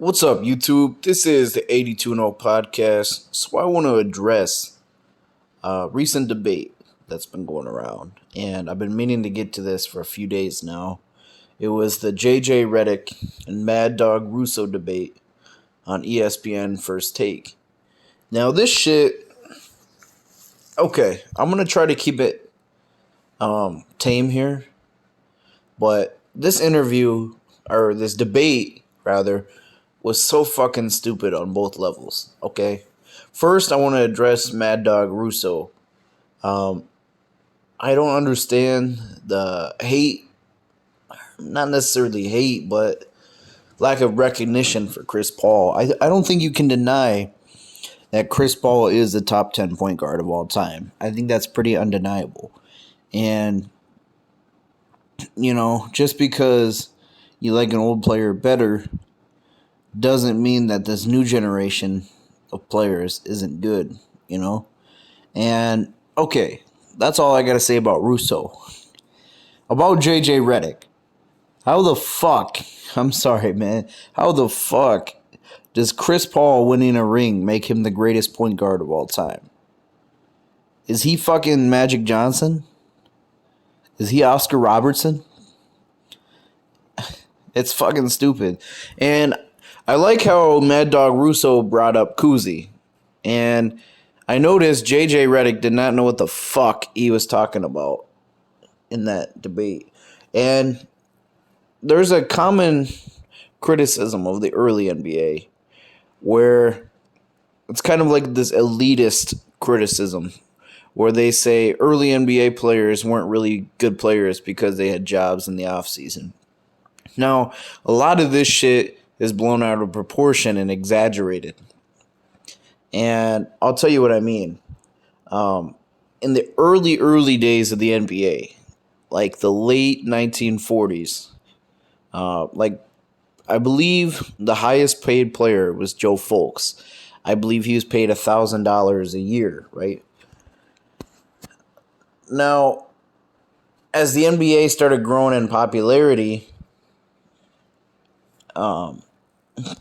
What's up, YouTube? This is the 82 podcast. So I want to address a recent debate that's been going around, and I've been meaning to get to this for a few days now. It was the JJ Redick and Mad Dog Russo debate on ESPN First Take. Now this shit, okay, I'm gonna try to keep it tame here, but this interview or this debate rather was so fucking stupid on both levels, okay? First, I want to address Mad Dog Russo. I don't understand the hate, not necessarily hate, but lack of recognition for Chris Paul. I don't think you can deny that Chris Paul is the top 10 point guard of all time. I think that's pretty undeniable. And, just because you like an old player better doesn't mean that this new generation of players isn't good, And, okay, that's all I got to say about Russo. About JJ Redick. How the fuck, I'm sorry, man, how the fuck does Chris Paul winning a ring make him the greatest point guard of all time? Is he fucking Magic Johnson? Is he Oscar Robertson? It's fucking stupid. And I like how Mad Dog Russo brought up Kuzi. And I noticed JJ Redick did not know what the fuck he was talking about in that debate. And there's a common criticism of the early NBA where it's kind of like this elitist criticism where they say early NBA players weren't really good players because they had jobs in the offseason. Now, a lot of this shit is blown out of proportion and exaggerated. And I'll tell you what I mean. In the early days of the NBA, like the late 1940s, I believe the highest paid player was Joe Fulks. I believe he was paid $1,000 a year, right? Now, as the NBA started growing in popularity,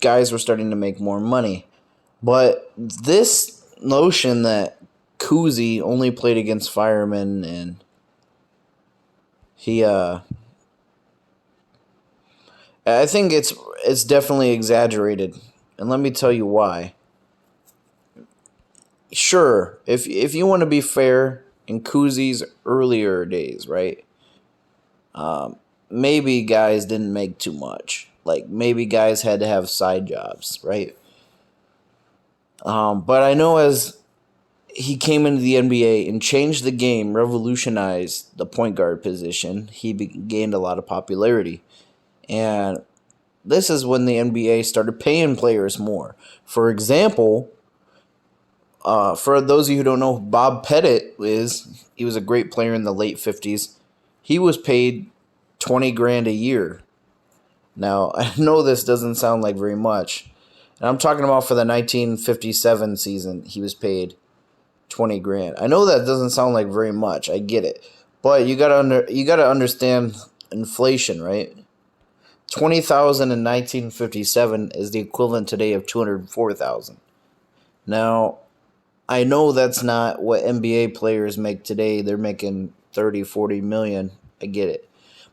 guys were starting to make more money. But this notion that Kuzi only played against firemen and I think it's definitely exaggerated. And let me tell you why. Sure, if you want to be fair, in Kuzi's earlier days, right? Maybe guys didn't make too much. Like, maybe guys had to have side jobs, right? But I know as he came into the NBA and changed the game, revolutionized the point guard position, he gained a lot of popularity. And this is when the NBA started paying players more. For example, for those of you who don't know who Bob Pettit is, he was a great player in the late 50s. He was paid $20,000 a year. Now, I know this doesn't sound like very much. And I'm talking about for the 1957 season, he was paid $20,000. I know that doesn't sound like very much. I get it. But you gotta understand inflation, right? 20,000 in 1957 is the equivalent today of 204,000. Now, I know that's not what NBA players make today. They're making 30, 40 million. I get it.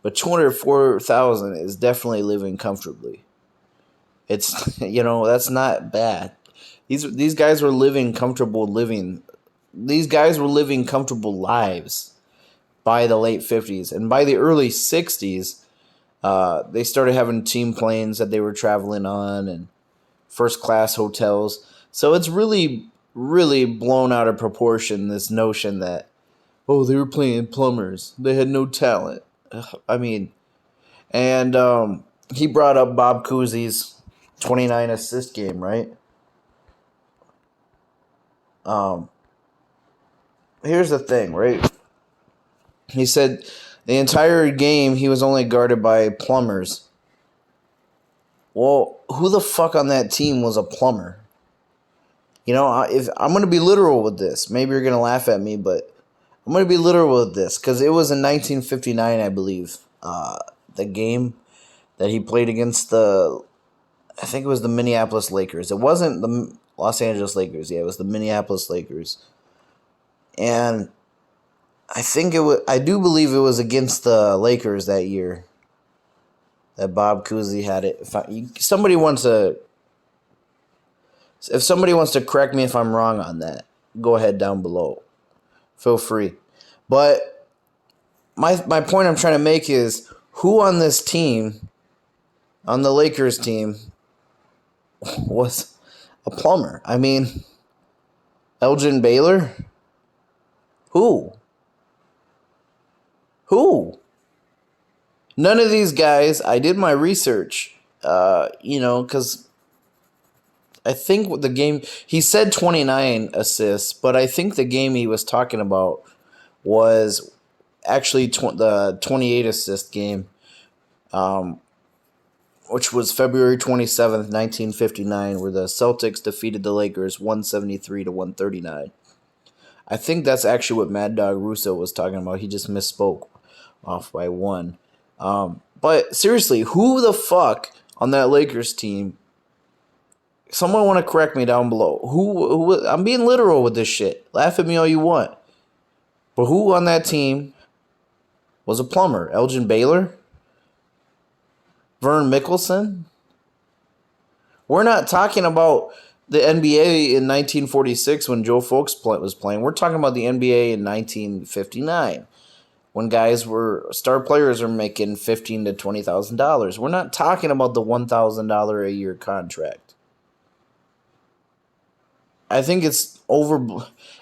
But 204,000 is definitely living comfortably. It's, that's not bad. These guys were living comfortable living. These guys were living comfortable lives by the late 50s. And by the early 60s, they started having team planes that they were traveling on and first-class hotels. So it's really, really blown out of proportion, this notion that, they were playing plumbers. They had no talent. And he brought up Bob Cousy's 29 assist game, right? Here's the thing, right? He said the entire game he was only guarded by plumbers. Well, who the fuck on that team was a plumber? If I'm going to be literal with this, maybe you're going to laugh at me, but I'm going to be literal with this because it was in 1959, I believe, the game that he played against the I think it was the Minneapolis Lakers. It wasn't the Los Angeles Lakers. Yeah, it was the Minneapolis Lakers. And I think it was. I do believe it was against the Lakers that year that Bob Cousy had it. If somebody wants to correct me if I'm wrong on that, go ahead down below. Feel free. But my point I'm trying to make is who on this team, on the Lakers team, was a plumber? I mean, Elgin Baylor? Who? None of these guys, I did my research, because I think the game, he said 29 assists, but I think the game he was talking about was actually the 28 assist game, which was February 27th, 1959, where the Celtics defeated the Lakers 173-139. I think that's actually what Mad Dog Russo was talking about. He just misspoke off by one. But seriously, who the fuck on that Lakers team? Someone want to correct me down below. Who? I'm being literal with this shit. Laugh at me all you want. But who on that team was a plumber? Elgin Baylor? Vern Mickelson? We're not talking about the NBA in 1946 when Joe Folks was playing. We're talking about the NBA in 1959 when star players were making $15,000 to $20,000. We're not talking about the $1,000 a year contract. I think it's over.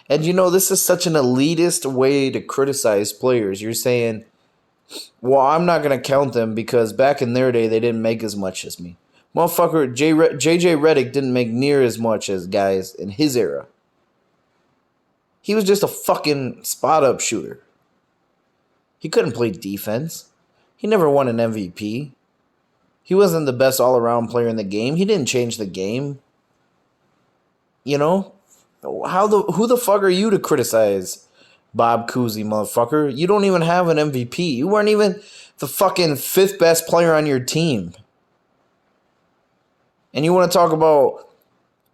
And this is such an elitist way to criticize players. You're saying, well, I'm not going to count them because back in their day, they didn't make as much as me. Motherfucker, JJ Redick didn't make near as much as guys in his era. He was just a fucking spot-up shooter. He couldn't play defense. He never won an MVP. He wasn't the best all-around player in the game. He didn't change the game. Who the fuck are you to criticize Bob Cousy, motherfucker? You don't even have an MVP. You weren't even the fucking fifth best player on your team. And you want to talk about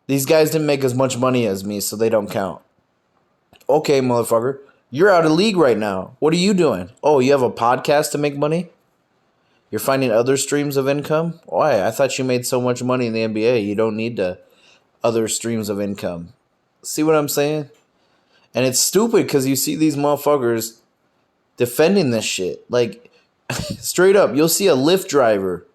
these guys didn't make as much money as me, so they don't count. Okay, motherfucker. You're out of league right now. What are you doing? Oh, you have a podcast to make money? You're finding other streams of income? Why? I thought you made so much money in the NBA. You don't need other streams of income. See what I'm saying? And it's stupid because you see these motherfuckers defending this shit. Like, straight up, you'll see a Lyft driver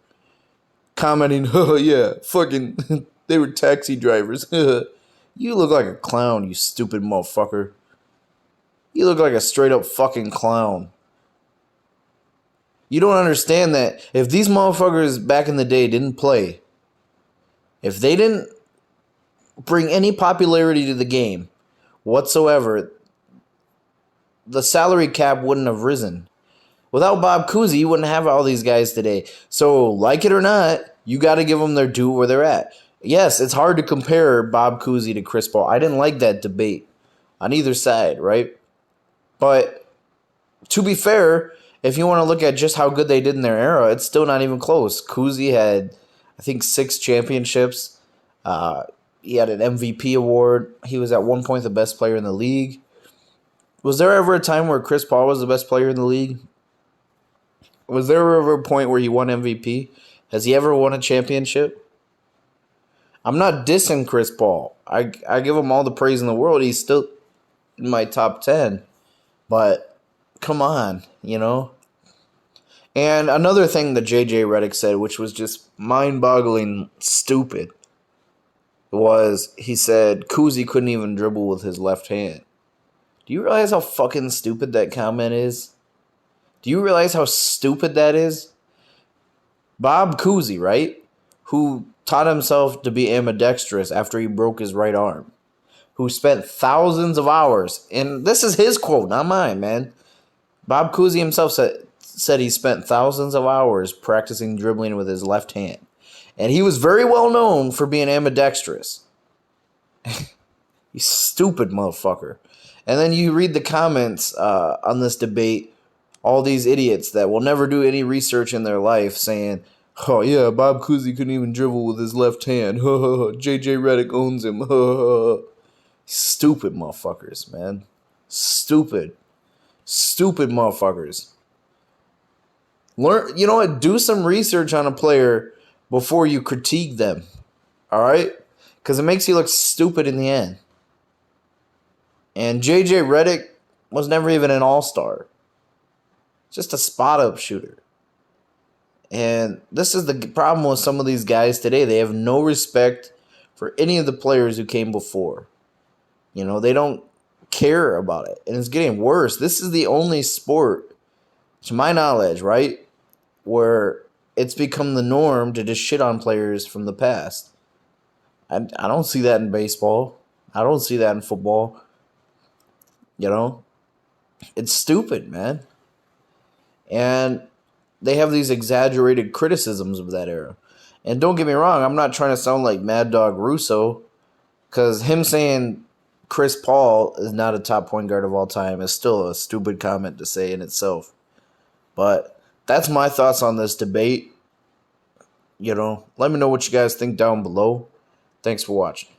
commenting, oh yeah, fucking, they were taxi drivers. You look like a clown, you stupid motherfucker. You look like a straight up fucking clown. You don't understand that if these motherfuckers back in the day didn't play, if they didn't bring any popularity to the game whatsoever, the salary cap wouldn't have risen. Without Bob Cousy, you wouldn't have all these guys today. So, like it or not, you got to give them their due where they're at. Yes, it's hard to compare Bob Cousy to Chris Paul. I didn't like that debate on either side, right? But to be fair, if you want to look at just how good they did in their era, it's still not even close. Cousy had, I think, 6 championships. He had an MVP award. He was at one point the best player in the league. Was there ever a time where Chris Paul was the best player in the league? Was there ever a point where he won MVP? Has he ever won a championship? I'm not dissing Chris Paul. I give him all the praise in the world. He's still in my top 10. But come on, And another thing that JJ Redick said, which was just mind-boggling stupid, was he said Cousy couldn't even dribble with his left hand. Do you realize how fucking stupid that comment is? Do you realize how stupid that is? Bob Cousy, right? Who taught himself to be ambidextrous after he broke his right arm. Who spent thousands of hours, and this is his quote, not mine, man. Bob Cousy himself said he spent thousands of hours practicing dribbling with his left hand. And he was very well known for being ambidextrous. You stupid motherfucker. And then you read the comments on this debate, all these idiots that will never do any research in their life saying, Oh yeah, Bob Cousy couldn't even dribble with his left hand. JJ Redick owns him. Stupid motherfuckers, man. Stupid. Stupid motherfuckers. Learn, you know what? Do some research on a player before you critique them. All right? Because it makes you look stupid in the end. And JJ Redick was never even an all-star. Just a spot-up shooter. And this is the problem with some of these guys today. They have no respect for any of the players who came before. You know, they don't care about it. And it's getting worse. This is the only sport, to my knowledge, right, where it's become the norm to just shit on players from the past. I don't see that in baseball. I don't see that in football. You know? It's stupid, man. And they have these exaggerated criticisms of that era. And don't get me wrong, I'm not trying to sound like Mad Dog Russo, because him saying Chris Paul is not a top point guard of all time is still a stupid comment to say in itself. But that's my thoughts on this debate. You know, let me know what you guys think down below. Thanks for watching.